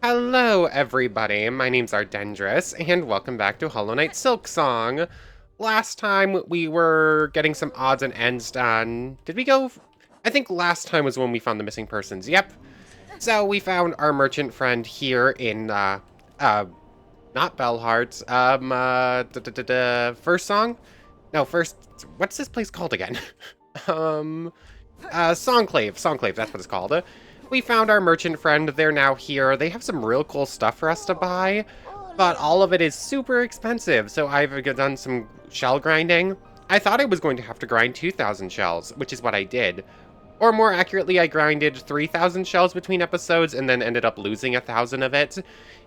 Hello, everybody. My name's Ardendris, and welcome back to Hollow Knight Silksong. Last time we were getting some odds and ends done. Did we go? I think last time was when we found the missing persons. Yep. So we found our merchant friend here in, not Bellheart. First song? No, first. What's this place called again? um, Songclave, that's what it's called. We found our merchant friend, they're now here. They have some real cool stuff for us to buy, but all of it is super expensive, so I've done some shell grinding. I thought I was going to have to grind 2,000 shells, which is what I did. Or more accurately, I grinded 3,000 shells between episodes and then ended up losing 1,000 of it.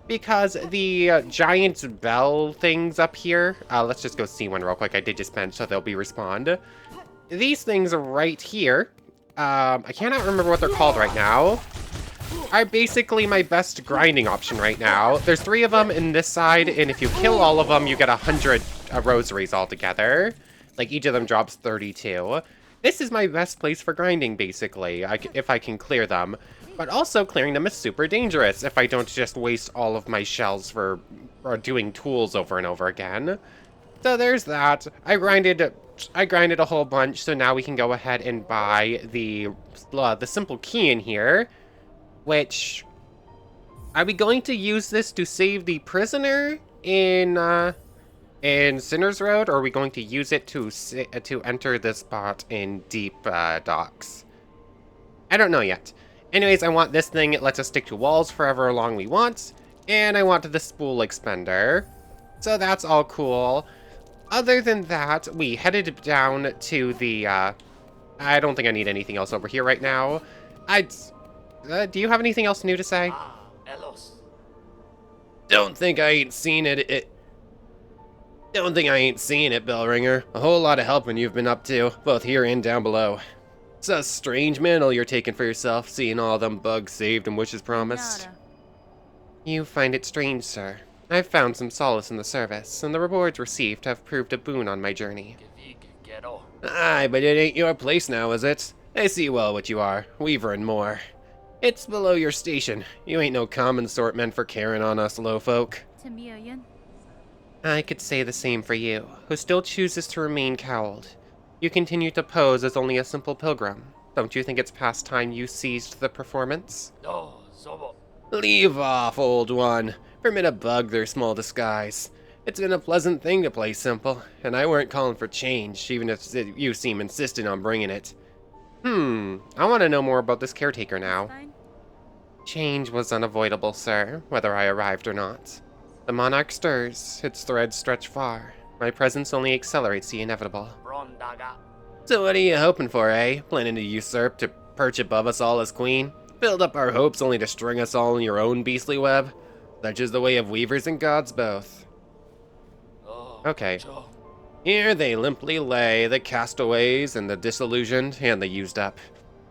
Because the giant bell things up here, let's just go see one real quick. I did just mention, so they'll be respawned. These things right here, I cannot remember what they're called right now, are basically my best grinding option right now. There's 3 of them in this side, and if you kill all of them, you get 100 rosaries altogether. Like, each of them drops 32. This is my best place for grinding, basically, if I can clear them. But also, clearing them is super dangerous if I don't just waste all of my shells for doing tools over and over again. So there's that. I grinded a whole bunch, so now we can go ahead and buy the simple key in here, which, are we going to use this to save the prisoner in Sinner's Road, or are we going to use it to enter this spot in Deep Docks? I don't know yet. Anyways, I want this thing. It lets us stick to walls forever long we want, and I want the spool expander. So that's all cool. Other than that, we headed down to the, I don't think I need anything else over here right now. Do you have anything else new to say? Don't think I ain't seen it. Don't think I ain't seen it, Bellringer. A whole lot of helping you've been up to, both here and down below. It's a strange mantle you're taking for yourself, seeing all them bugs saved and wishes promised. You find it strange, sir. I've found some solace in the service, and the rewards received have proved a boon on my journey. Aye, but it ain't your place now, is it? I see well what you are, weaver and more. It's below your station. You ain't no common sort meant for caring on us low folk. I could say the same for you, who still chooses to remain cowled. You continue to pose as only a simple pilgrim. Don't you think it's past time you ceased the performance? Leave off, old one. Permit a bug their small disguise. It's been a pleasant thing to play simple, and I weren't calling for change, even if you seem insistent on bringing it. I want to know more about this caretaker now. Change was unavoidable, sir, whether I arrived or not. The monarch stirs, its threads stretch far. My presence only accelerates the inevitable. So what are you hoping for, eh? Planning to usurp, to perch above us all as queen? Build up our hopes only to string us all in your own beastly web? Such is the way of weavers and gods both. Okay. Here they limply lay, the castaways and the disillusioned and the used up.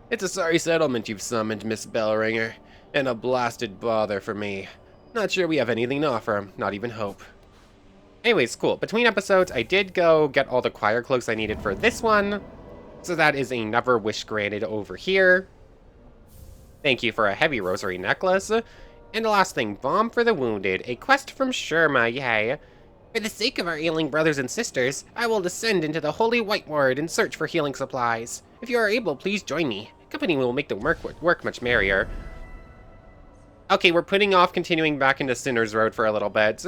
It's a sorry settlement you've summoned, Miss Bellringer, and a blasted bother for me. Not sure we have anything to offer him, not even hope. Anyways, cool. Between episodes, I did go get all the choir cloaks I needed for this one. So that is another wish granted over here. Thank you for a heavy rosary necklace. And the last thing, balm for the wounded, a quest from Sherma, yay. For the sake of our ailing brothers and sisters, I will descend into the Holy White Ward and search for healing supplies. If you are able, please join me. Company will make the work much merrier. Okay, we're putting off continuing back into Sinner's Road for a little bit.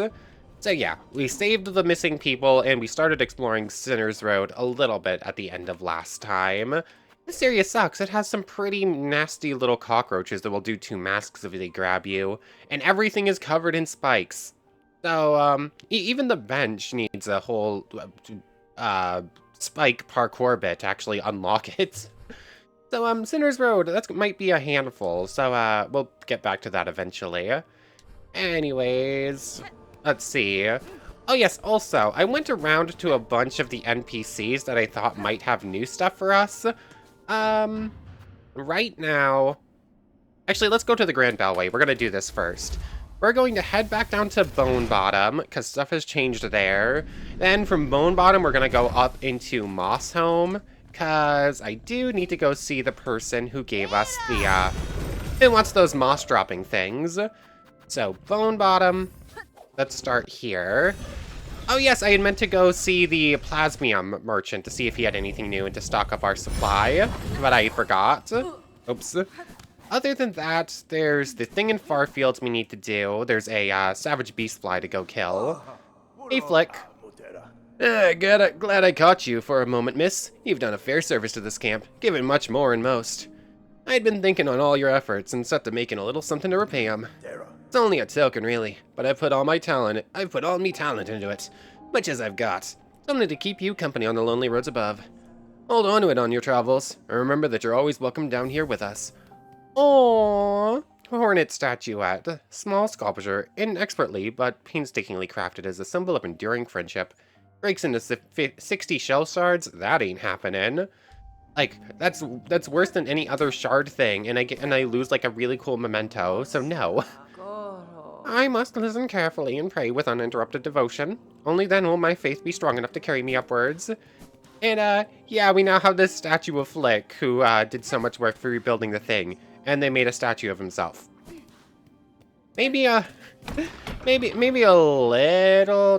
So yeah, we saved the missing people, and we started exploring Sinner's Road a little bit at the end of last time. This area sucks. It has some pretty nasty little cockroaches that will do 2 masks if they grab you, and everything is covered in spikes. So, even the bench needs a whole, spike parkour bit to actually unlock it. So, Sinner's Road, that might be a handful, so, we'll get back to that eventually. Anyways, let's see. Oh yes, also, I went around to a bunch of the NPCs that I thought might have new stuff for us. Right now... Actually, let's go to the Grand Bellway. We're gonna do this first. We're going to head back down to Bone Bottom, because stuff has changed there. Then from Bone Bottom, we're gonna go up into Moss Home, because I do need to go see the person who gave us the, who wants those moss dropping things. So, Bone Bottom. Let's start here. Oh yes, I had meant to go see the Plasmium merchant to see if he had anything new and to stock up our supply, but I forgot. Oops. Other than that, there's the thing in Farfields we need to do. There's a savage beast fly to go kill. Hey, Flick. Glad I caught you for a moment, miss. You've done a fair service to this camp, given much more than most. I'd been thinking on all your efforts and set to making a little something to repay 'em. It's only a token, really, but I've put all my talent into it, much as I've got. Something to keep you company on the lonely roads above. Hold on to it on your travels, and remember that you're always welcome down here with us. Aww. Hornet statuette, small sculpture, inexpertly but painstakingly crafted as a symbol of enduring friendship. Breaks into 60 shell shards? That ain't happening. Like, that's worse than any other shard thing, and I lose like a really cool memento, so no. I must listen carefully and pray with uninterrupted devotion. Only then will my faith be strong enough to carry me upwards. And, yeah, we now have this statue of Flick, who, did so much work for rebuilding the thing, and they made a statue of himself. Maybe a little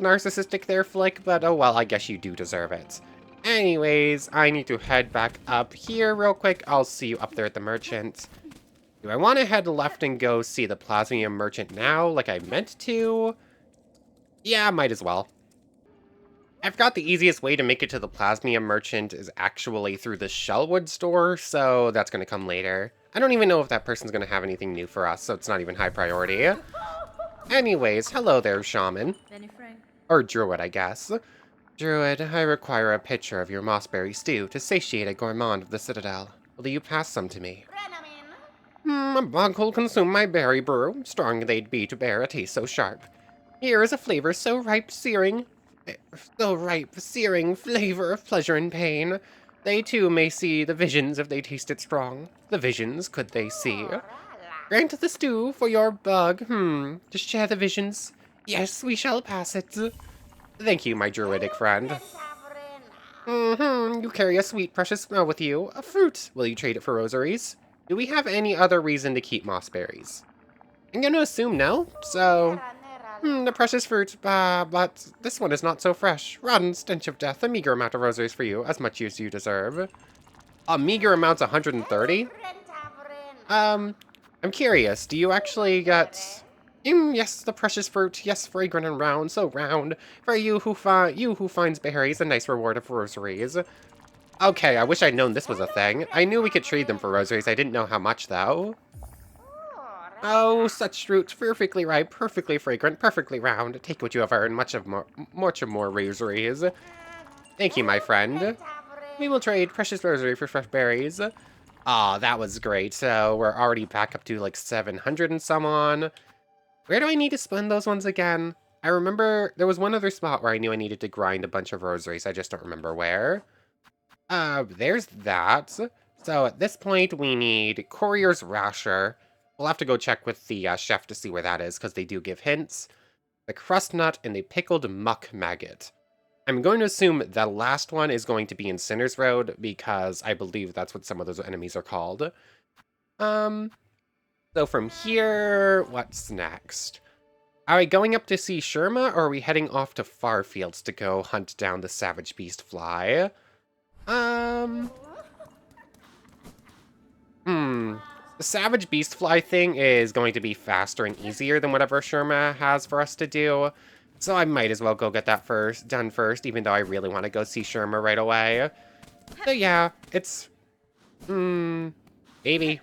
narcissistic there, Flick, but oh well, I guess you do deserve it. Anyways, I need to head back up here real quick. I'll see you up there at the merchant. Do I want to head left and go see the Plasmium merchant now, like I meant to? Yeah, might as well. I forgot the easiest way to make it to the Plasmium merchant is actually through the Shellwood store, so that's going to come later. I don't even know if that person's going to have anything new for us, so it's not even high priority. Anyways, hello there, shaman. Or druid, I guess. Druid, I require a pitcher of your mossberry stew to satiate a gourmand of the Citadel. Will you pass some to me? A bog will consume my berry brew. Strong they'd be to bear a taste so sharp. Here is a flavor so ripe, searing flavor of pleasure and pain. They too may see the visions if they taste it strong. The visions could they see. Grant the stew for your bug, to share the visions. Yes, we shall pass it. Thank you, my druidic friend. You carry a sweet, precious smell with you. A fruit. Will you trade it for rosaries? Do we have any other reason to keep mossberries? I'm gonna assume no, so... the precious fruit, but this one is not so fresh. Rotten stench of death, a meager amount of rosaries for you, as much as you deserve. A meager amount's 130? I'm curious, do you actually get... yes, the precious fruit, yes, fragrant and round, so round. For you who finds berries, a nice reward of rosaries. Okay, I wish I'd known this was a thing. I knew we could trade them for rosaries, I didn't know how much, though. Oh, such fruit, perfectly ripe, perfectly fragrant, perfectly round. Take what you have earned, much more rosaries. Thank you, my friend. We will trade precious rosary for fresh berries. Ah, that was great. So we're already back up to like 700 and some on. Where do I need to spend those ones again? I remember there was one other spot where I knew I needed to grind a bunch of rosaries. I just don't remember where. There's that. So at this point, we need Courier's Rasher. We'll have to go check with the chef to see where that is, because they do give hints. The Crust Nut and the Pickled Muck Maggot. I'm going to assume the last one is going to be in Sinner's Road, because I believe that's what some of those enemies are called. So from here, what's next? Are we going up to see Sherma, or are we heading off to Farfields to go hunt down the Savage Beast Fly? The Savage Beast Fly thing is going to be faster and easier than whatever Sherma has for us to do. So I might as well go get that done first, even though I really want to go see Sherma right away. So yeah, it's... maybe.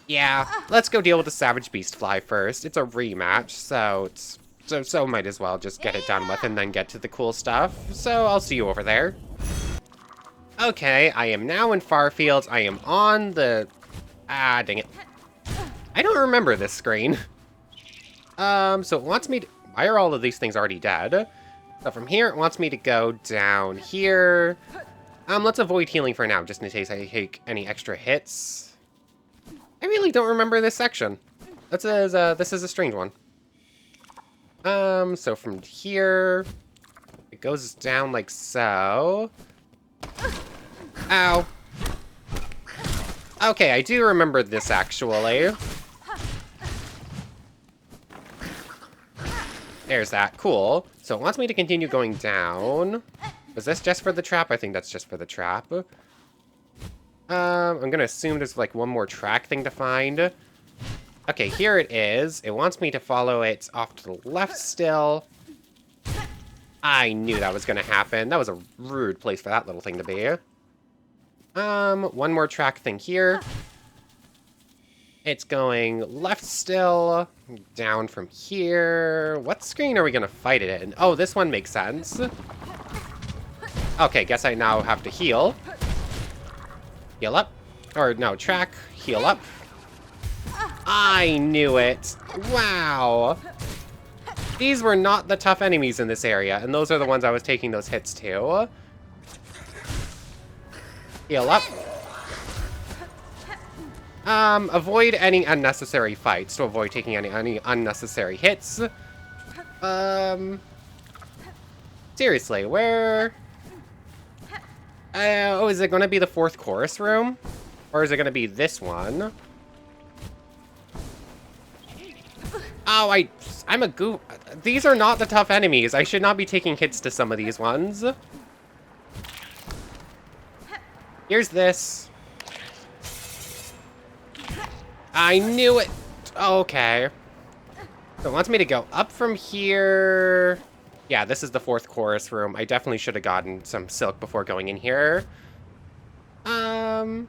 Yeah, let's go deal with the Savage Beast Fly first. It's a rematch, so might as well just get it done with and then get to the cool stuff. So I'll see you over there. Okay, I am now in Farfields. I am on the... Ah, dang it. I don't remember this screen. So it wants me to... Why are all of these things already dead? So from here, it wants me to go down here. Let's avoid healing for now, just in case I take any extra hits. I really don't remember this section. This is a strange one. So from here, it goes down like so. Ow. Okay, I do remember this, actually. There's that. Cool. So it wants me to continue going down. Was this just for the trap? I think that's just for the trap. I'm gonna assume there's like one more track thing to find. Okay, here it is. It wants me to follow it off to the left still. I knew that was gonna happen. That was a rude place for that little thing to be. One more track thing here. It's going left still, down from here. What screen are we gonna fight it in? Oh, this one makes sense. Okay, guess I now have to heal. Heal up. Or no, track, heal up. I knew it. Wow. These were not the tough enemies in this area, and those are the ones I was taking those hits to. Heal up. Avoid any unnecessary fights to avoid taking any unnecessary hits. Seriously, where... oh, is it going to be the fourth chorus room? Or is it going to be this one? Oh, I'm a goof. These are not the tough enemies. I should not be taking hits to some of these ones. Here's this. I knew it. Okay. So it wants me to go up from here. Yeah, this is the fourth chorus room. I definitely should have gotten some silk before going in here. And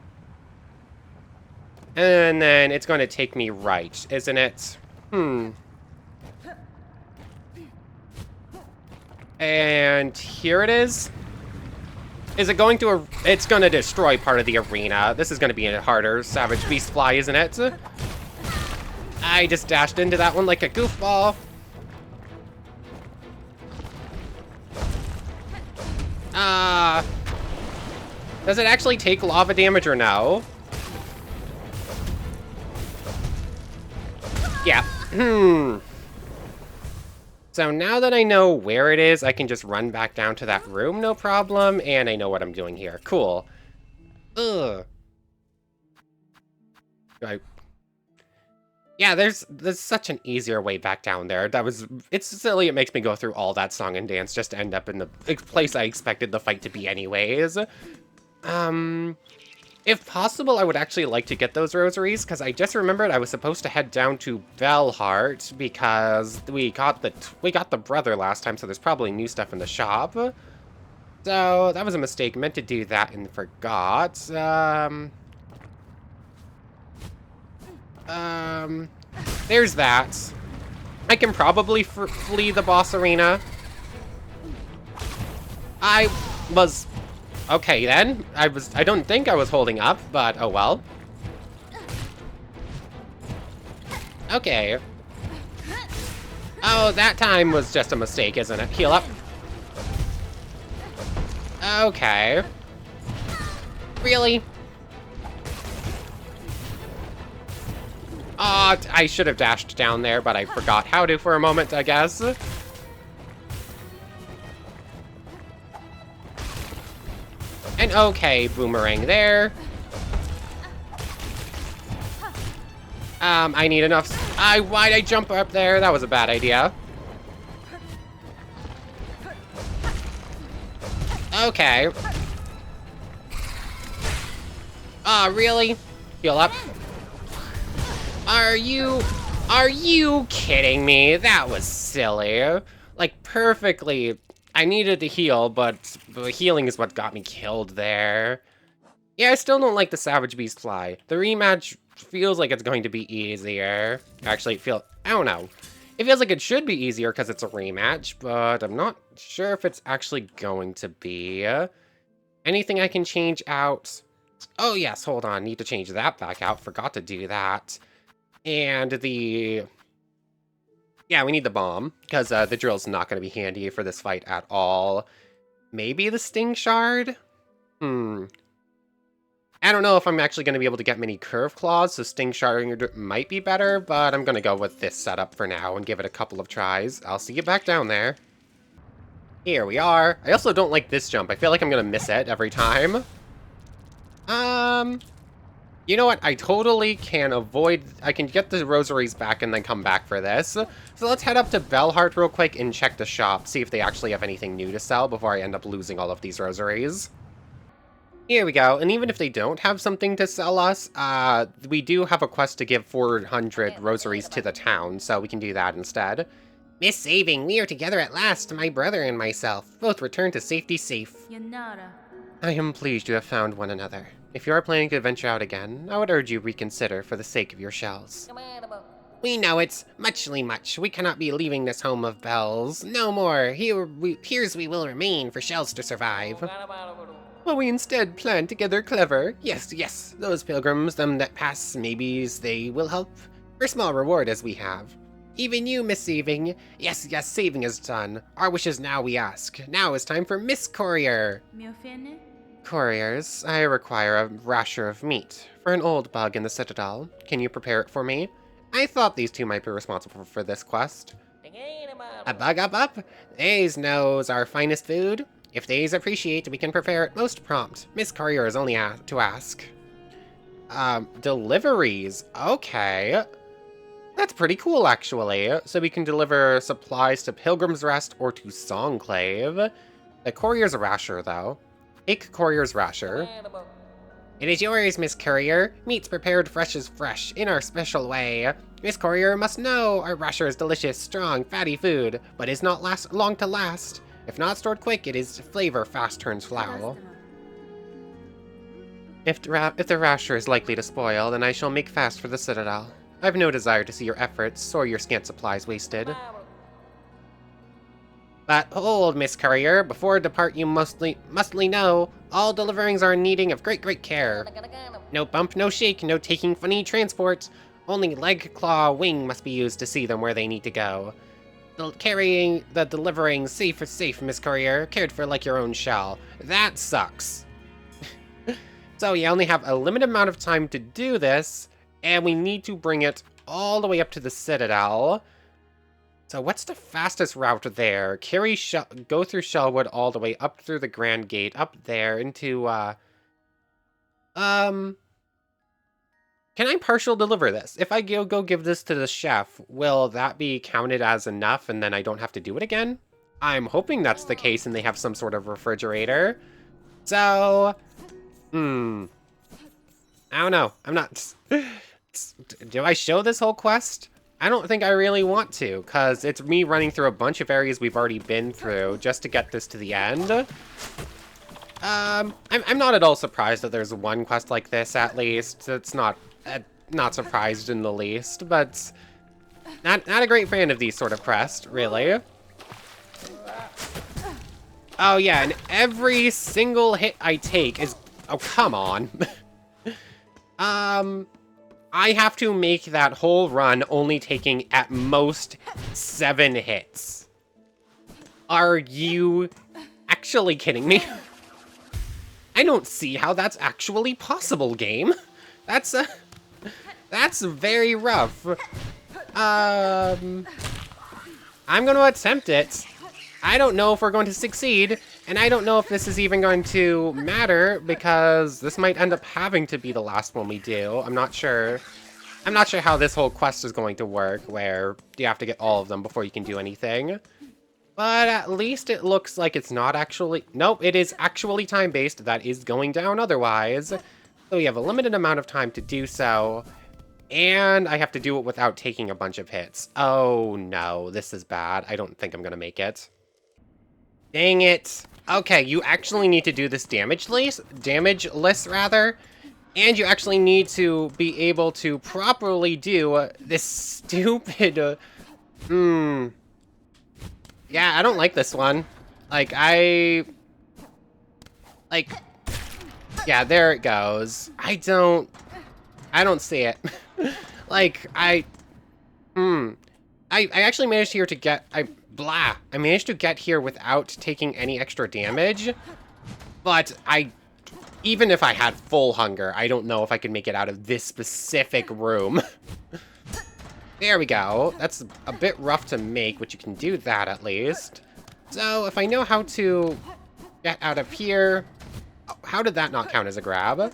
then it's going to take me right, isn't it? And here it is. Is it going to... It's going to destroy part of the arena. This is going to be a harder Savage Beast Fly, isn't it? I just dashed into that one like a goofball. Does it actually take lava damage or no? Yeah. So now that I know where it is, I can just run back down to that room, no problem, and I know what I'm doing here. Cool. Ugh. Yeah, there's such an easier way back down there. It's silly it makes me go through all that song and dance just to end up in the place I expected the fight to be anyways. If possible, I would actually like to get those rosaries, because I just remembered I was supposed to head down to Bellheart, because we got the brother last time, so there's probably new stuff in the shop. So, that was a mistake. Meant to do that and forgot. There's that. I can probably flee the boss arena. I was... Okay, then. I don't think I was holding up, but oh well. Okay. Oh, that time was just a mistake, isn't it? Heal up. Okay. Really? I should have dashed down there, but I forgot how to for a moment, I guess. And okay, boomerang there. I need enough... why'd I jump up there? That was a bad idea. Okay. Really? Heal up. Are you kidding me? That was silly. Like, perfectly... I needed to heal, but the healing is what got me killed there. Yeah, I still don't like the Savage Beast Fly. The rematch feels like it's going to be easier. Actually, I don't know. It feels like it should be easier because it's a rematch, but I'm not sure if it's actually going to be. Anything I can change out? Oh yes, hold on. Need to change that back out. Forgot to do that. And the... Yeah, we need the bomb, because the drill's not going to be handy for this fight at all. Maybe the Sting Shard? I don't know if I'm actually going to be able to get many Curve Claws, so Sting Shard might be better, but I'm going to go with this setup for now and give it a couple of tries. I'll see you back down there. Here we are. I also don't like this jump. I feel like I'm going to miss it every time. You know what? I totally can avoid... I can get the rosaries back and then come back for this. So let's head up to Bellheart real quick and check the shop. See if they actually have anything new to sell before I end up losing all of these rosaries. Here we go. And even if they don't have something to sell us, we do have a quest to give 400 rosaries to the town. So we can do that instead. Miss Saving, we are together at last. My brother and myself. Both returned to safety safe. I am pleased you have found one another. If you are planning to venture out again, I would urge you reconsider for the sake of your shells. We know it. Muchly much. We cannot be leaving this home of bells. No more. Here's we will remain for shells to survive. Well, we instead plan together clever. Yes, yes. Those pilgrims, them that pass, maybes, they will help. For small reward as we have. Even you, Miss Saving. Yes, yes, saving is done. Our wishes now we ask. Now is time for Miss Courier. Couriers, I require a rasher of meat for an old bug in the Citadel. Can you prepare it for me? I thought these two might be responsible for this quest. A bug up? These knows our finest food. If these appreciate, we can prepare it most prompt. Miss Courier is only to ask. Deliveries. Okay. That's pretty cool, actually. So we can deliver supplies to Pilgrim's Rest or to Songclave. The Courier's rasher, though. Take Courier's rasher. It is yours, Miss Courier. Meat's prepared fresh as fresh, in our special way. Miss Courier must know our rasher is delicious, strong, fatty food, but is not long to last. If not stored quick, it is flavor fast turns foul. If the rasher is likely to spoil, then I shall make fast for the Citadel. I have no desire to see your efforts or your scant supplies wasted. But hold, Miss Courier, before depart you mustly know, all deliverings are needing of great care. No bump, no shake, no taking funny transport. Only leg, claw, wing must be used to see them where they need to go. Delivering safe, Miss Courier, cared for like your own shell. That sucks. So you only have a limited amount of time to do this, and we need to bring it all the way up to the Citadel. So what's the fastest route there? Go through Shellwood all the way up through the Grand Gate, up there into, can I partial deliver this? If I go give this to the chef, will that be counted as enough and then I don't have to do it again? I'm hoping that's the case and they have some sort of refrigerator. So, I don't know. I'm not... Do I show this whole quest? I don't think I really want to, because it's me running through a bunch of areas we've already been through just to get this to the end. I'm not at all surprised that there's one quest like this, at least. It's not surprised in the least, but not a great fan of these sort of quests, really. Oh yeah, and every single hit I take is... Oh, come on. I have to make that whole run only taking at most 7 hits. Are you actually kidding me? I don't see how that's actually possible, game. That's very rough. I'm gonna attempt it. I don't know if we're going to succeed, and I don't know if this is even going to matter, because this might end up having to be the last one we do. I'm not sure. I'm not sure how this whole quest is going to work, where you have to get all of them before you can do anything. But at least it looks like it's not actually... Nope, it is actually time-based. That is going down otherwise. So we have a limited amount of time to do so. And I have to do it without taking a bunch of hits. Oh no, this is bad. I don't think I'm gonna make it. Dang it. Okay, you actually need to do this damageless rather. And you actually need to be able to properly do this stupid... Yeah, I don't like this one. Yeah, there it goes. I don't see it. I actually managed here to get... I managed to get here without taking any extra damage. But even if I had full hunger, I don't know if I could make it out of this specific room. There we go. That's a bit rough to make, but you can do that at least. So if I know how to get out of here... Oh, how did that not count as a grab?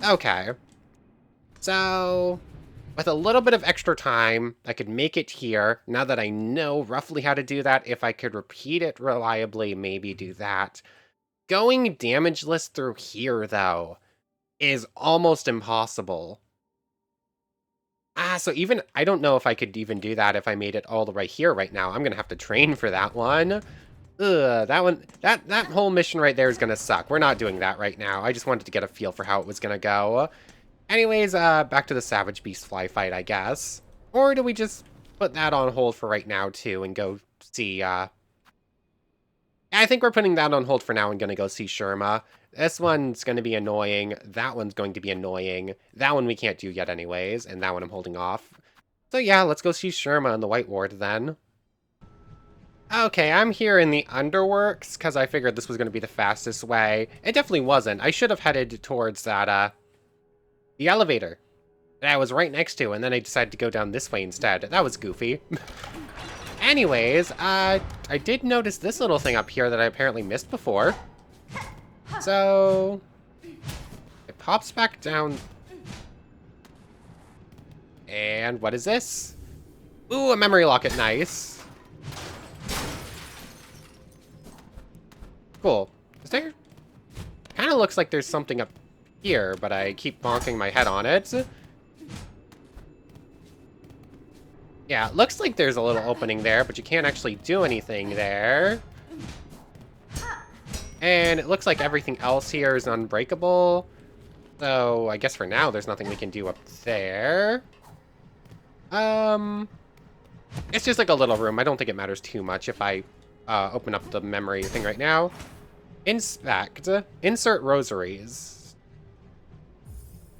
Okay. So, with a little bit of extra time, I could make it here. Now that I know roughly how to do that, if I could repeat it reliably, maybe do that. Going damageless through here, though, is almost impossible. So even, I don't know if I could even do that if I made it all the way here right now. I'm gonna have to train for that one. Ugh, that one, that whole mission right there is gonna suck. We're not doing that right now. I just wanted to get a feel for how it was gonna go. Anyways, back to the Savage Beast Fly fight, I guess. Or do we just put that on hold for right now, too, and go see, I think we're putting that on hold for now and gonna go see Sherma. This one's gonna be annoying. That one's going to be annoying. That one we can't do yet anyways, and that one I'm holding off. So yeah, let's go see Sherma in the White Ward then. Okay, I'm here in the Underworks, because I figured this was going to be the fastest way. It definitely wasn't. I should have headed towards that, the elevator that I was right next to, and then I decided to go down this way instead. That was goofy. Anyways, I did notice this little thing up here that I apparently missed before. So, it pops back down. And what is this? Ooh, a memory locket, nice. Cool. Is there? Kind of looks like there's something up here, but I keep bonking my head on it. Yeah, it looks like there's a little opening there, but you can't actually do anything there. And it looks like everything else here is unbreakable. So I guess for now there's nothing we can do up there. It's just like a little room. I don't think it matters too much if I open up the memory thing right now. Inspect. Insert rosaries.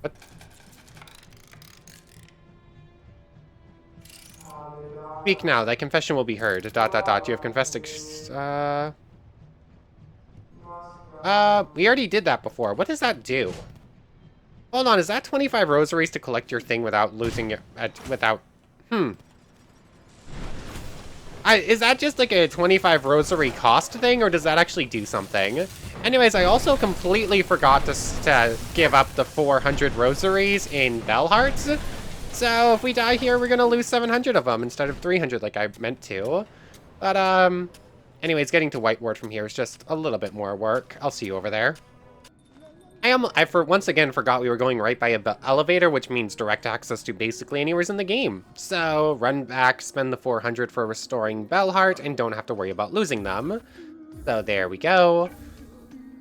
What? Speak now. Thy confession will be heard. ... You have confessed. We already did that before. What does that do? Hold on. Is that 25 rosaries to collect your thing without losing it? Is that just like a 25 rosary cost thing, or does that actually do something? Anyways, I also completely forgot to give up the 400 rosaries in bell hearts. So if we die here, we're gonna lose 700 of them instead of 300 like I meant to. But, anyways, getting to White Ward from here is just a little bit more work. I'll see you over there. Once again forgot we were going right by a elevator, which means direct access to basically anywhere in the game. So, run back, spend the 400 for restoring Bellheart, and don't have to worry about losing them. So there we go.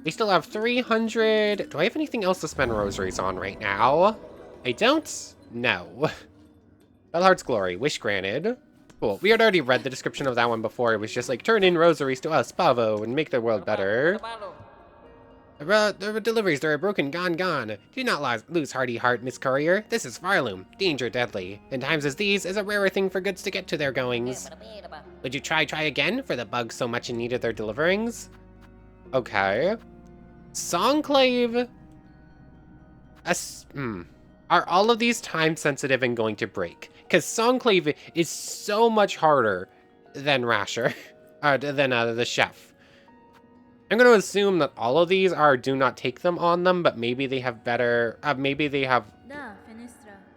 We still have 300. Do I have anything else to spend rosaries on right now? I don't? No. Bellheart's Glory, wish granted. Cool. We had already read the description of that one before. It was just like, turn in rosaries to us, Pavo, and make the world better. The deliveries, they're broken, gone. Do not lose hearty heart, Miss Courier. This is Farloom. Danger deadly. In times as these, is a rarer thing for goods to get to their goings. Would you try again, for the bugs so much in need of their deliverings? Okay. Songclave. Are all of these time sensitive and going to break? Because Songclave is so much harder than Rasher. Than the chef. I'm going to assume that all of these are do not take them on them, but maybe they have better, maybe they have...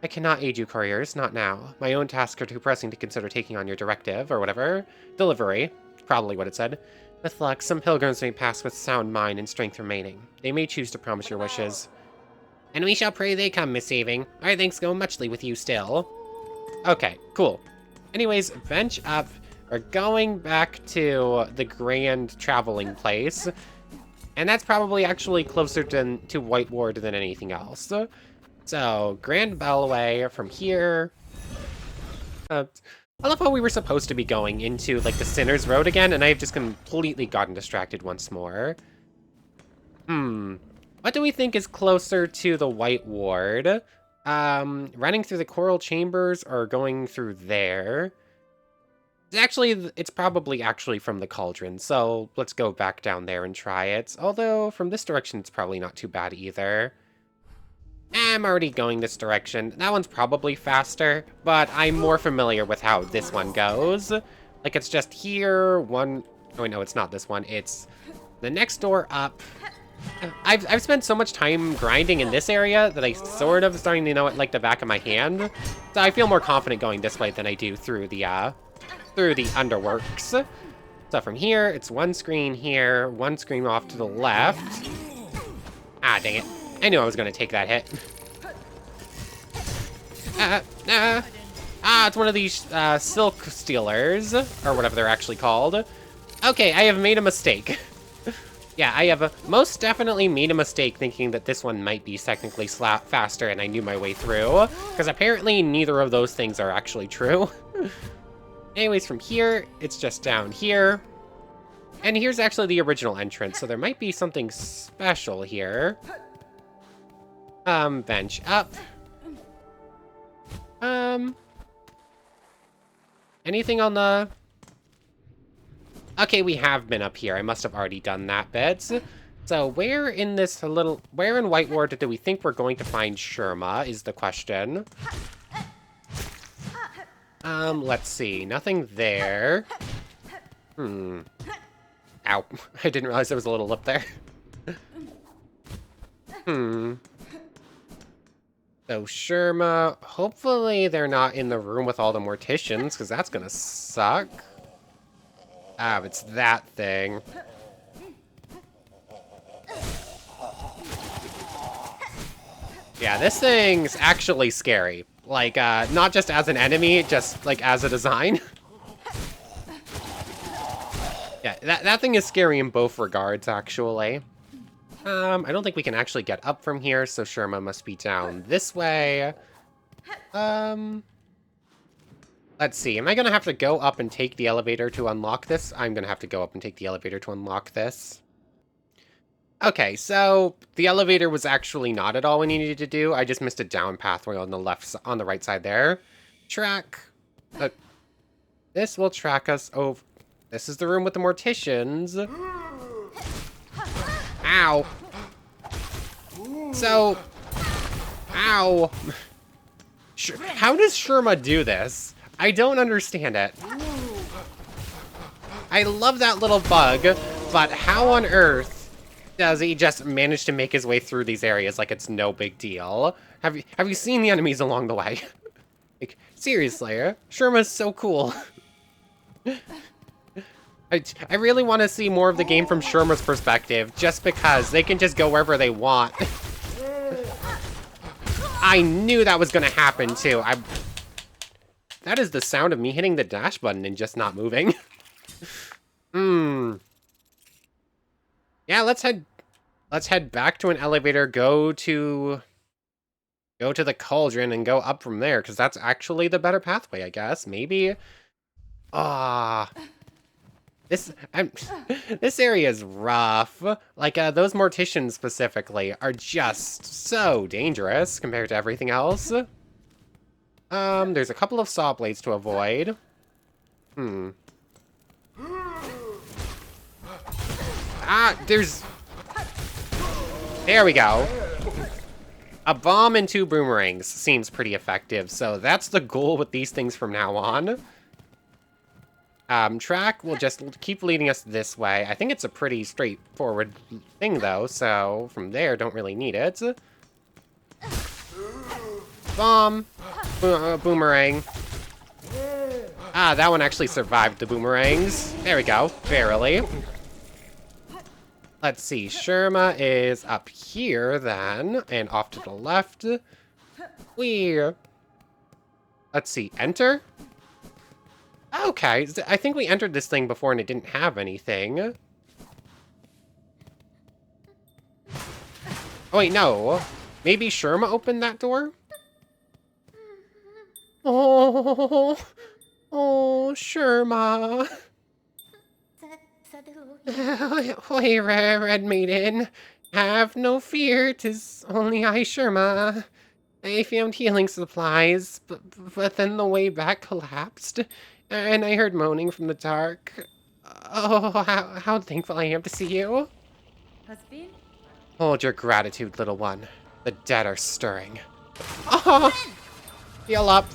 I cannot aid you, couriers, not now. My own tasks are too pressing to consider taking on your directive, or whatever. Delivery, probably what it said. With luck, some pilgrims may pass with sound mind and strength remaining. They may choose to promise your wishes. And we shall pray they come, Miss Saving. Our thanks go muchly with you still. Okay, cool. Anyways, bench up. We're going back to the grand traveling place. And that's probably actually closer to White Ward than anything else. So, Grand Bellway from here. I love how we were supposed to be going into, like, the Sinner's Road again, and I've just completely gotten distracted once more. What do we think is closer to the White Ward? Running through the Coral Chambers or going through there? Actually, it's probably actually from the Cauldron, so let's go back down there and try it. Although, from this direction, it's probably not too bad either. I'm already going this direction. That one's probably faster, but I'm more familiar with how this one goes. Like, it's just here, one... Oh, no, it's not this one. It's the next door up, I've spent so much time grinding in this area that I sort of starting to know it like the back of my hand. So I feel more confident going this way than I do through the underworks. So from here, it's one screen here, one screen off to the left. Ah, dang it. I knew I was gonna take that hit. It's one of these silk stealers, or whatever they're actually called. Okay, I have made a mistake. Yeah, I have most definitely made a mistake thinking that this one might be technically faster and I knew my way through, because apparently neither of those things are actually true. Anyways, from here, it's just down here. And here's actually the original entrance, so there might be something special here. Bench up. Anything on the... Okay, we have been up here. I must have already done that bit. So where in Whitewater do we think we're going to find Sherma is the question. Let's see. Nothing there. Ow. I didn't realize there was a little lip there. So Sherma, hopefully they're not in the room with all the morticians, because that's gonna suck. It's that thing. Yeah, this thing's actually scary. Like, not just as an enemy, just, like, as a design. Yeah, that thing is scary in both regards, actually. I don't think we can actually get up from here, so Sherma must be down this way. Let's see, am I gonna have to go up and take the elevator to unlock this? I'm gonna have to go up and take the elevator to unlock this. Okay, so the elevator was actually not at all what we needed to do. I just missed a down pathway on the right side there. Track. This will track us over. This is the room with the morticians. Ow. So, ow. How does Sherma do this? I don't understand it. I love that little bug, but how on earth does he just manage to make his way through these areas like it's no big deal? Have you seen the enemies along the way? Like, seriously, Sherma's so cool. I really want to see more of the game from Sherma's perspective, just because they can just go wherever they want. I knew that was going to happen, too. That is the sound of me hitting the dash button and just not moving. Yeah, let's head back to an elevator, go to the cauldron and go up from there, because that's actually the better pathway, I guess. Maybe. This area is rough. Like, those morticians specifically are just so dangerous compared to everything else. There's a couple of saw blades to avoid. There we go. A bomb and 2 boomerangs seems pretty effective, so that's the goal with these things from now on. Track will just keep leading us this way. I think it's a pretty straightforward thing, though, so from there, don't really need it. Bomb. Boomerang. That one actually survived the boomerangs. There we go. Barely. Let's see. Sherma is up here, then, and off to the left. Let's see. Enter? Okay, I think we entered this thing before and it didn't have anything. Oh, wait, no. Maybe Sherma opened that door? Oh, Sherma. Oi, Red Maiden. Have no fear, 'tis only I, Sherma. I found healing supplies, but then the way back collapsed, and I heard moaning from the dark. Oh, how thankful I am to see you. Hold your gratitude, little one. The dead are stirring. Oh, heal up.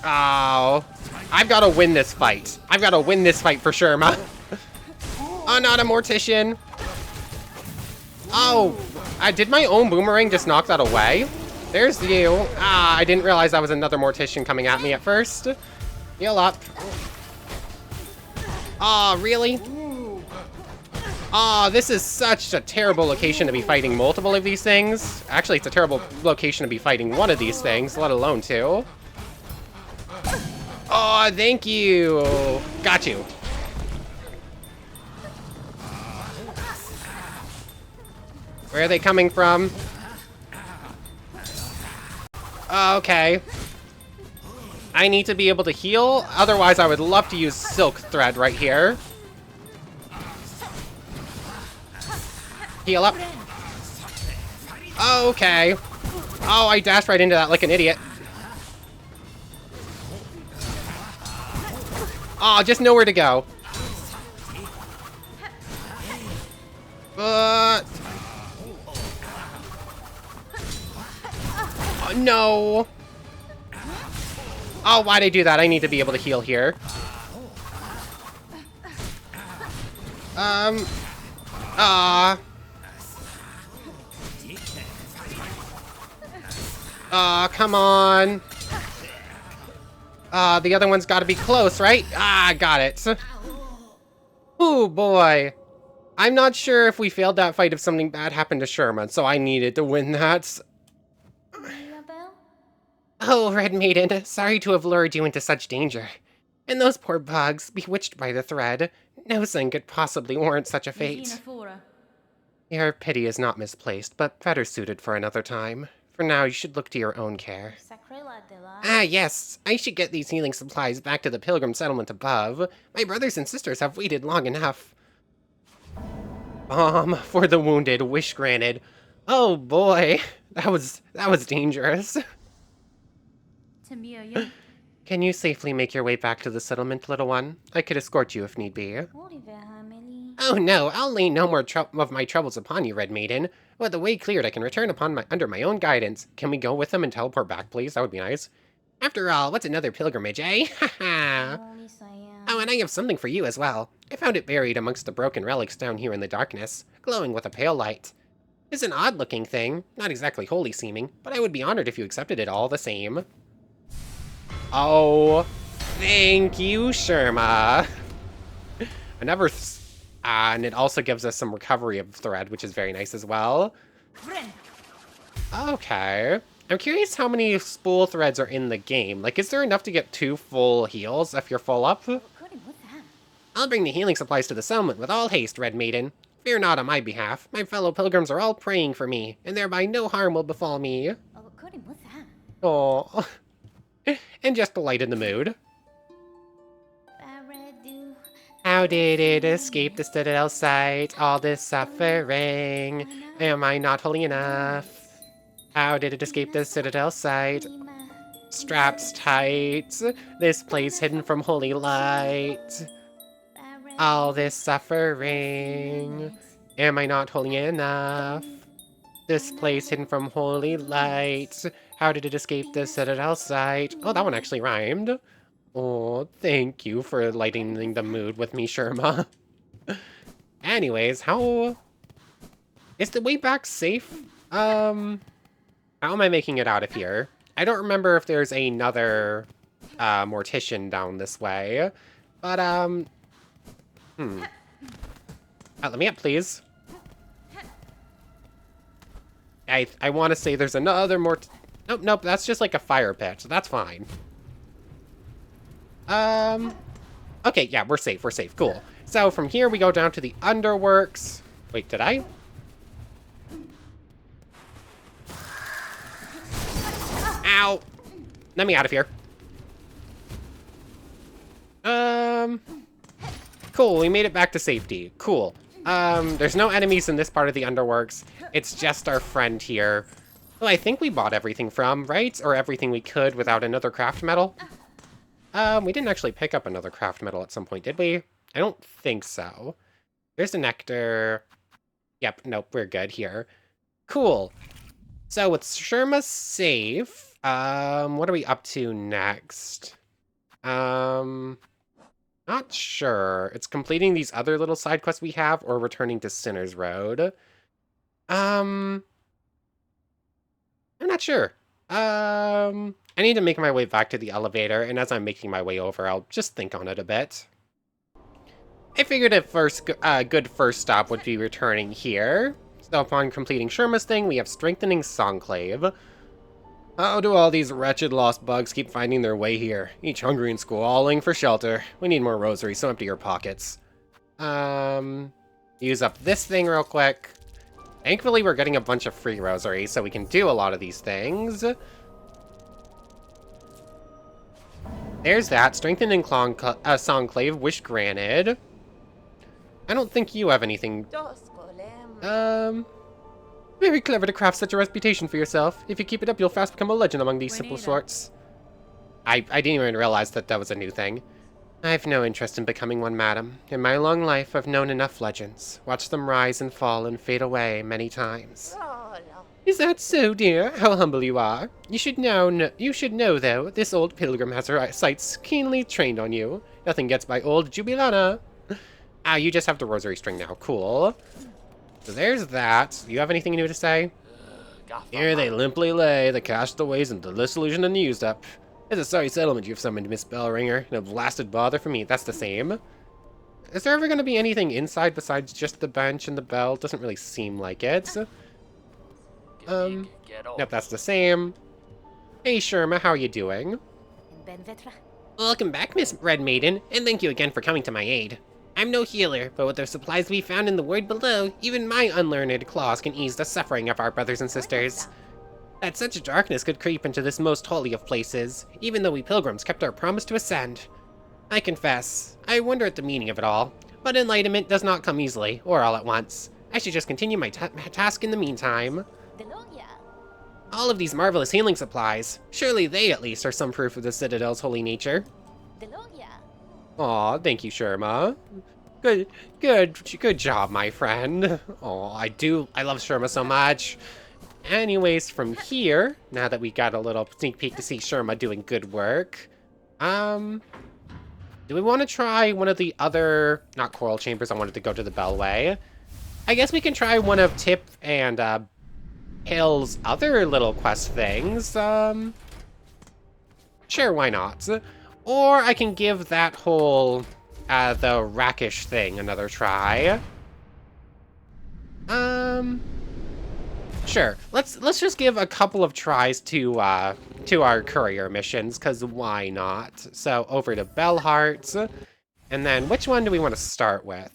Oh, I've got to win this fight. I've got to win this fight for Sherma. Oh, not a mortician. Oh, I did my own boomerang just knock that away? There's you. Ah, I didn't realize that was another mortician coming at me at first. Heal up. Aw, really? Aw, this is such a terrible location to be fighting multiple of these things. Actually, it's a terrible location to be fighting one of these things, let alone two. Aw, thank you. Got you. Where are they coming from? Okay. I need to be able to heal, otherwise I would love to use Silk Thread right here. Heal up. Okay. Oh, I dashed right into that like an idiot. Oh, just nowhere to go. Oh, no. Oh, why'd I do that? I need to be able to heal here. Come on. The other one's gotta be close, right? Ah, got it. Oh, boy. I'm not sure if we failed that fight if something bad happened to Sherman, so I needed to win that. Oh, Red Maiden, sorry to have lured you into such danger. And those poor bugs, bewitched by the thread. No sin could possibly warrant such a fate. Your pity is not misplaced, but better suited for another time. For now, you should look to your own care. Ah, yes, I should get these healing supplies back to the pilgrim settlement above. My brothers and sisters have waited long enough. Balm for the wounded, wish granted. Oh boy, that was dangerous. Can you safely make your way back to the settlement, little one? I could escort you if need be. Oh no, I'll lay no more of my troubles upon you, Red Maiden. With the way cleared, I can return under my own guidance. Can we go with them and teleport back, please? That would be nice. After all, what's another pilgrimage, eh? Haha. Oh, and I have something for you as well. I found it buried amongst the broken relics down here in the darkness, glowing with a pale light. It's an odd-looking thing, not exactly holy-seeming, but I would be honored if you accepted it all the same. Oh, thank you, Sherma. And it also gives us some recovery of thread, which is very nice as well. Okay. I'm curious how many spool threads are in the game. Like, is there enough to get 2 full heals if you're full up? I'll bring the healing supplies to the settlement with all haste, Red Maiden. Fear not on my behalf. My fellow pilgrims are all praying for me, and thereby no harm will befall me. Oh. And just to lighten the mood. How did it escape the citadel sight? All this suffering. Am I not holy enough? How did it escape the citadel sight? Straps tight. This place hidden from holy light. All this suffering. Am I not holy enough? This place hidden from holy light. How did it escape the citadel sight? Oh, that one actually rhymed. Oh, thank you for lightening the mood with me, Sherma. Anyways, how... Is the way back safe? How am I making it out of here? I don't remember if there's another mortician down this way. But, let me up, please. I want to say there's another Nope, that's just like a fire pit, so that's fine. Okay, yeah, we're safe, cool. So from here we go down to the underworks. Wait, did I? Ow! Let me out of here. Cool, we made it back to safety. Cool. There's no enemies in this part of the underworks. It's just our friend here, who I think we bought everything from, right? Or everything we could without another craft metal. We didn't actually pick up another craft metal at some point, did we? I don't think so. There's a nectar. Yep, nope, we're good here. Cool. So with Sherma safe, What are we up to next? Not sure. It's completing these other little side quests we have or returning to Sinner's Road. I'm not sure. I need to make my way back to the elevator, and as I'm making my way over, I'll just think on it a bit. I figured a good first stop would be returning here. So upon completing Sherma's thing, we have strengthening Songclave. How do all these wretched lost bugs keep finding their way here? Each hungry and squalling for shelter. We need more rosaries, so empty your pockets. Use up this thing real quick. Thankfully, we're getting a bunch of free rosaries, so we can do a lot of these things. There's that. Strengthening Songclave, wish granted. I don't think you have anything. Very clever to craft such a reputation for yourself. If you keep it up, you'll fast become a legend among these simple sorts. I didn't even realize that was a new thing. I've no interest in becoming one, madam. In my long life, I've known enough legends. Watched them rise and fall and fade away many times. Is that so, dear? How humble you are. You should know, though, this old pilgrim has her sights keenly trained on you. Nothing gets by old Jubilana. Ah, you just have the rosary string now. Cool. So there's that. You have anything new to say? Here they limply lay, the castaways and the disillusioned and used up. It's a sorry settlement you've summoned, Miss Bellringer. No blasted bother for me. That's the same. Is there ever going to be anything inside besides just the bench and the bell? Doesn't really seem like it. Yep, that's the same. Hey, Sherma, how are you doing? Welcome back, Miss Red Maiden, and thank you again for coming to my aid. I'm no healer, but with the supplies we found in the void below, even my unlearned claws can ease the suffering of our brothers and sisters. That such darkness could creep into this most holy of places, even though we pilgrims kept our promise to ascend. I confess, I wonder at the meaning of it all, but enlightenment does not come easily, or all at once. I should just continue my task in the meantime. All of these marvelous healing supplies, surely they at least are some proof of the Citadel's holy nature. Aw, thank you, Sherma. Good job, my friend. Aw, I love Sherma so much. Anyways, from here, now that we got a little sneak peek to see Sherma doing good work, do we want to try one of the other, not coral chambers, I wanted to go to the Bellway. I guess we can try one of Tip and, Hill's other little quest things, sure, why not? Or I can give that whole, the Rakish thing another try. Sure. Let's just give a couple of tries to our courier missions, cause why not? So over to Bellheart, and then which one do we want to start with?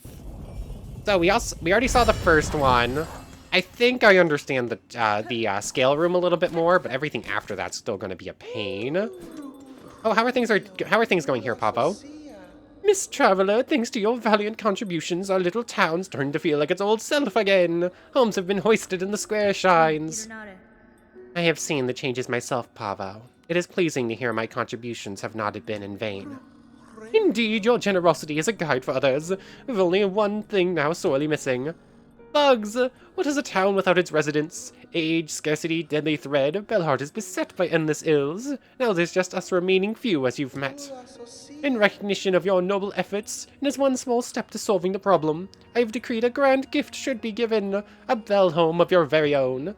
So we already saw the first one. I think I understand the scale room a little bit more, but everything after that's still going to be a pain. Oh, how are things going here, Papa? Miss Traveler, thanks to your valiant contributions, our little town's starting to feel like its old self again. Homes have been hoisted and the square shines. I have seen the changes myself, Pavo. It is pleasing to hear my contributions have not been in vain. Indeed, your generosity is a guide for others. We've only one thing now sorely missing. Bugs! What is a town without its residents? Age, scarcity, deadly thread, Bellheart is beset by endless ills. Now there's just us remaining few as you've met. In recognition of your noble efforts, and as one small step to solving the problem, I've decreed a grand gift should be given, a bell home of your very own.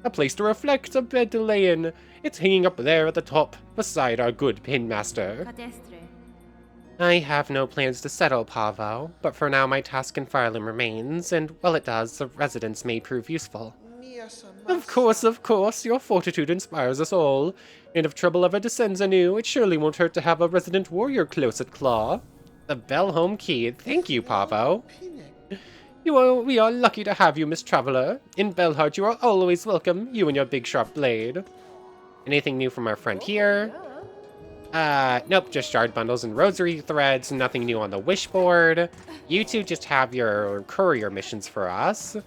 A place to reflect, a bed to lay in. It's hanging up there at the top, beside our good pinmaster. I have no plans to settle, Pavo, but for now my task in Farlem remains, and while it does, the residence may prove useful. Of course, your fortitude inspires us all, and if trouble ever descends anew, it surely won't hurt to have a resident warrior close at claw. The bell home key, thank you, Pavo. We are lucky to have you, Miss Traveler. In Bellheart you are always welcome, you and your big sharp blade. Anything new from our friend here? Nope, just shard bundles and rosary threads, nothing new on the wish board. You two just have your courier missions for us.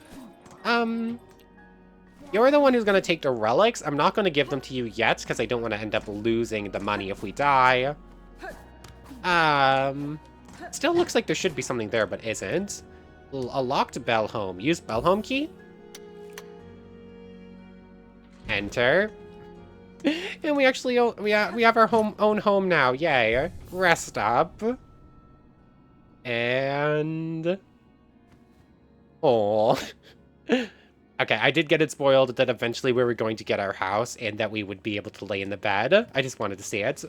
You're the one who's gonna take the relics. I'm not gonna give them to you yet, because I don't want to end up losing the money if we die. Still looks like there should be something there, but isn't. A locked bell home. Use bell home key. Enter. And we actually we have our own home now. Yay! Rest up. And oh. Okay, I did get it spoiled that eventually we were going to get our house and that we would be able to lay in the bed. I just wanted to see it.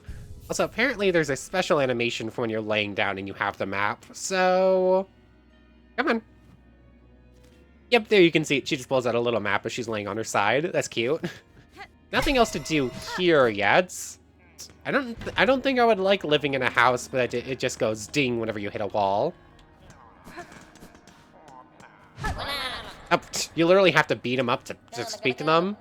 Also, apparently there's a special animation for when you're laying down and you have the map. So, come on. Yep, there you can see it. She just pulls out a little map as she's laying on her side. That's cute. Nothing else to do here yet. I don't think I would like living in a house, but it just goes ding whenever you hit a wall. Oh, you literally have to beat them up to speak to them.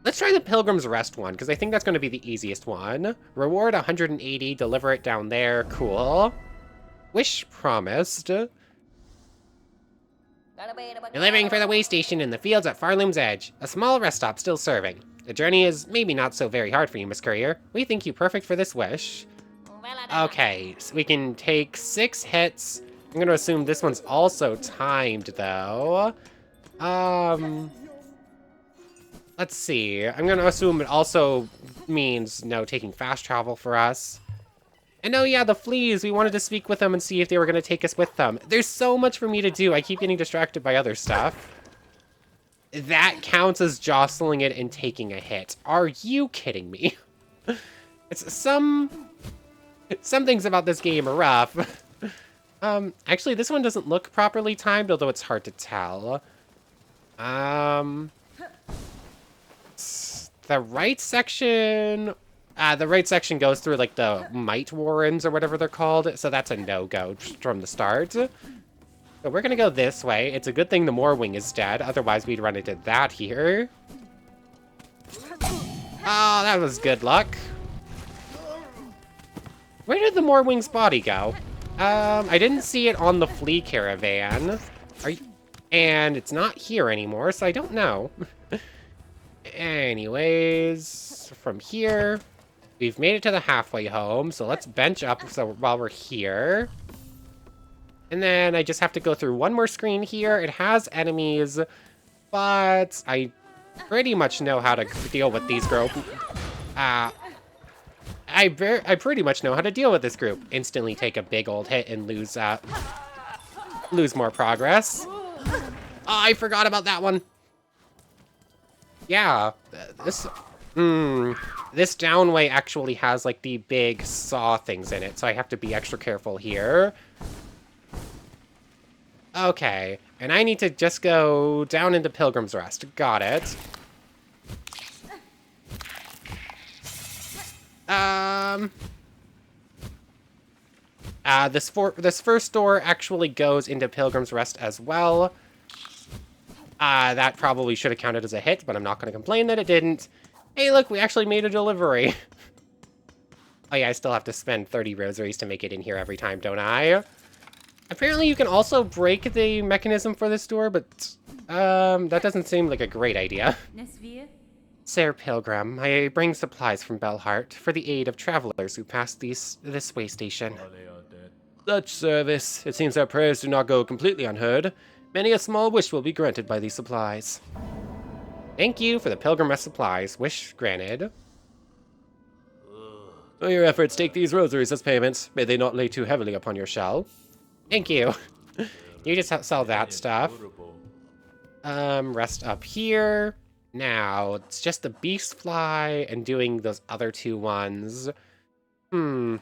Let's try the Pilgrim's Rest one, because I think that's going to be the easiest one. Reward 180, deliver it down there. Cool. Wish promised. Delivering for the way station in the fields at Farloom's Edge. A small rest stop still serving. The journey is maybe not so very hard for you, Miss Courier. We think you perfect for this wish. Okay, so we can take 6 hits. I'm going to assume this one's also timed, though. Let's see. I'm going to assume it also means no taking fast travel for us. And oh yeah, the fleas. We wanted to speak with them and see if they were going to take us with them. There's so much for me to do. I keep getting distracted by other stuff. That counts as jostling it and taking a hit. Are you kidding me? It's some things about this game are rough. Actually, this one doesn't look properly timed, although it's hard to tell. The right section goes through, like, the Might Warrens or whatever they're called, so that's a no-go from the start. So we're gonna go this way. It's a good thing the Moorwing is dead, otherwise we'd run into that here. Oh, that was good luck. Where did the Moorwing's body go? I didn't see it on the flea caravan. And it's not here anymore, so I don't know. Anyways, from here, we've made it to the halfway home, so let's bench up while we're here. And then I just have to go through one more screen here. It has enemies, but I pretty much know how to deal with these group. I pretty much know how to deal with this group. Instantly take a big old hit and lose more progress. Oh, I forgot about that one. Yeah, this downway actually has, like, the big saw things in it, so I have to be extra careful here. Okay, and I need to just go down into Pilgrim's Rest. Got it. This first door actually goes into Pilgrim's Rest as well. That probably should have counted as a hit, but I'm not going to complain that it didn't. Hey, look, we actually made a delivery. Oh yeah, I still have to spend 30 rosaries to make it in here every time, don't I? Apparently you can also break the mechanism for this door, but that doesn't seem like a great idea. Sir Pilgrim, I bring supplies from Belhart for the aid of travelers who pass this way station. Such service. It seems our prayers do not go completely unheard. Many a small wish will be granted by these supplies. Thank you for the Pilgrim Rest supplies. Wish granted. For your efforts, take these rosaries as payments. May they not lay too heavily upon your shell. Thank you. You just sell that stuff. Rest up here. Now, it's just the beast fly and doing those other 2 ones. We're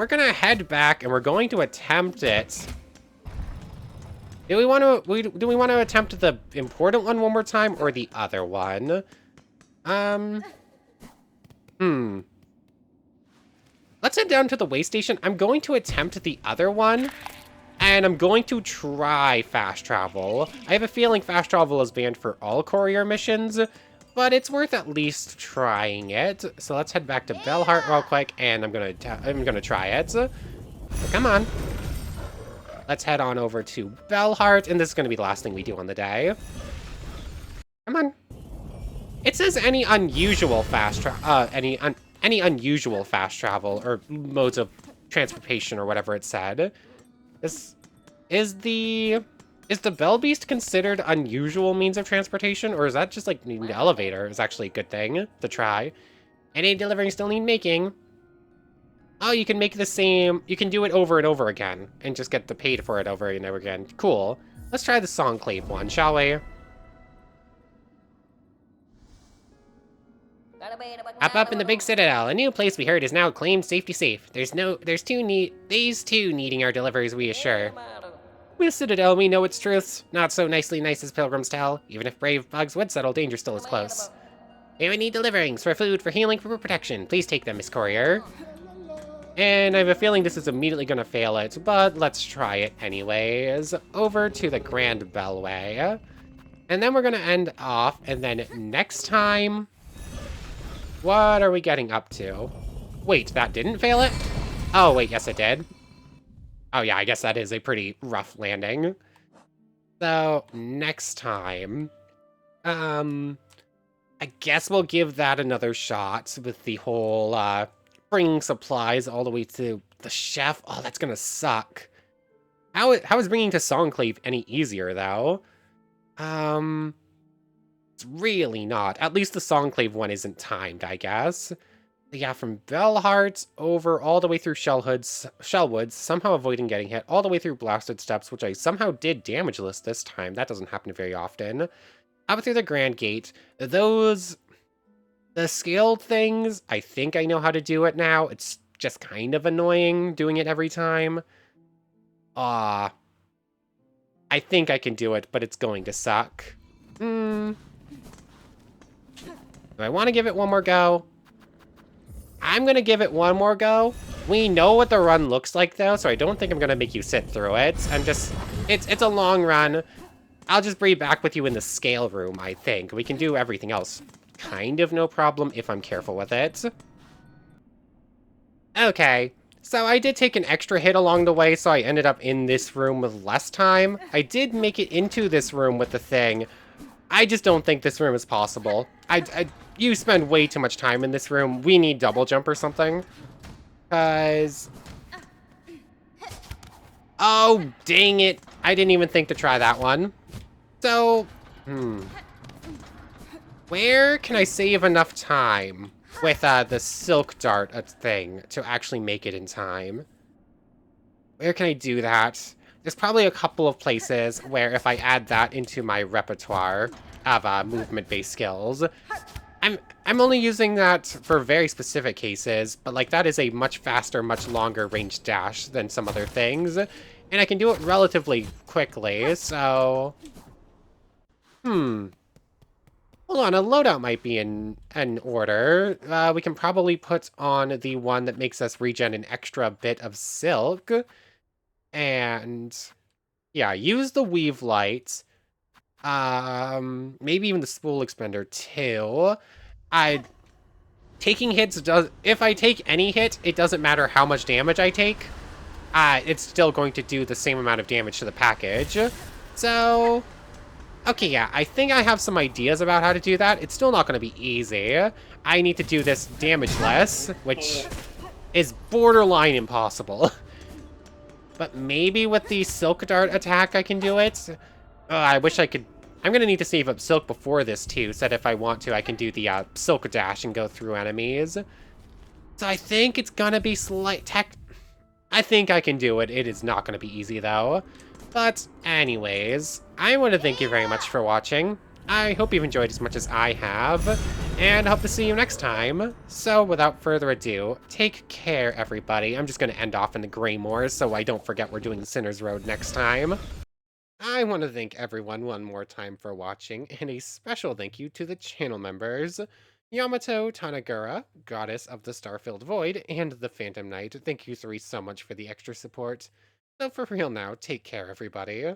gonna head back and we're going to attempt it. Do we want to attempt the important one more time or the other one? Let's head down to the way station. I'm going to attempt the other one, and I'm going to try fast travel. I have a feeling fast travel is banned for all Courier missions, but it's worth at least trying it. So let's head back to Belhart real quick, and I'm gonna try it. So come on. Let's head on over to Belhart, and this is gonna be the last thing we do on the day. Come on. It says any unusual fast travel, any unusual fast travel or modes of transportation or whatever it said. Is Is the Bell Beast considered unusual means of transportation, or is that just like needing the elevator is actually a good thing to try? Any delivering still need making. Oh, you can make the same, you can do it over and over again, and just get the paid for it over and over again. Cool. Let's try the Songclave one, shall we? Up in the big citadel, a new place we heard is now claimed safety safe. There's these two needing our deliveries, we assure. With Citadel, we know its truths. Not so nicely nice as pilgrims tell. Even if brave bugs would settle, danger still is close. They would need deliverings for food, for healing, for protection. Please take them, Miss Courier. And I have a feeling this is immediately gonna fail it, but let's try it anyways. Over to the Grand Bellway. And then we're gonna end off, and then next time... What are we getting up to? Wait, that didn't fail it? Oh, wait, yes it did. Oh yeah, I guess that is a pretty rough landing. So, next time... I guess we'll give that another shot with the whole, bringing supplies all the way to the chef. Oh, that's gonna suck. How is bringing to Songclave any easier, though? It's really not. At least the Songclave one isn't timed, I guess. But yeah, from Bellheart over all the way through Shellwoods, somehow avoiding getting hit, all the way through Blasted Steps, which I somehow did damageless this time. That doesn't happen very often. Up through the Grand Gate. The scaled things, I think I know how to do it now. It's just kind of annoying doing it every time. I think I can do it, but it's going to suck. Do I want to give it one more go? I'm going to give it one more go. We know what the run looks like, though, so I don't think I'm going to make you sit through it. It's a long run. I'll just be back with you in the scale room, I think. We can do everything else kind of no problem if I'm careful with it. Okay, so I did take an extra hit along the way, so I ended up in this room with less time. I did make it into this room with the thing. I just don't think this room is possible. You spend way too much time in this room. We need double jump or something. Cause... Oh, dang it. I didn't even think to try that one. So, where can I save enough time with the Silk Dart thing to actually make it in time? Where can I do that? There's probably a couple of places where if I add that into my repertoire of movement-based skills, I'm only using that for very specific cases, but like that is a much faster, much longer range dash than some other things, and I can do it relatively quickly, so... Hold on, a loadout might be in order. We can probably put on the one that makes us regen an extra bit of silk. And yeah, use the weave light. Maybe even the spool expender too. Taking hits if I take any hit, it doesn't matter how much damage I take. It's still going to do the same amount of damage to the package. So, okay, yeah, I think I have some ideas about how to do that. It's still not going to be easy. I need to do this damageless, which is borderline impossible. But maybe with the Silk Dart attack I can do it. I wish I could... I'm going to need to save up Silk before this, too, so that if I want to, I can do the Silk Dash and go through enemies. So I think it's going to be I think I can do it. It is not going to be easy, though. But anyways, I want to thank you very much for watching. I hope you've enjoyed as much as I have, and I hope to see you next time. So without further ado, take care, everybody. I'm just going to end off in the Grey Moors so I don't forget we're doing the Sinner's Road next time. I want to thank everyone one more time for watching, and a special thank you to the channel members, Yamato Tanagura, Goddess of the Star-Filled Void, and the Phantom Knight. Thank you three so much for the extra support. So for real now, take care, everybody.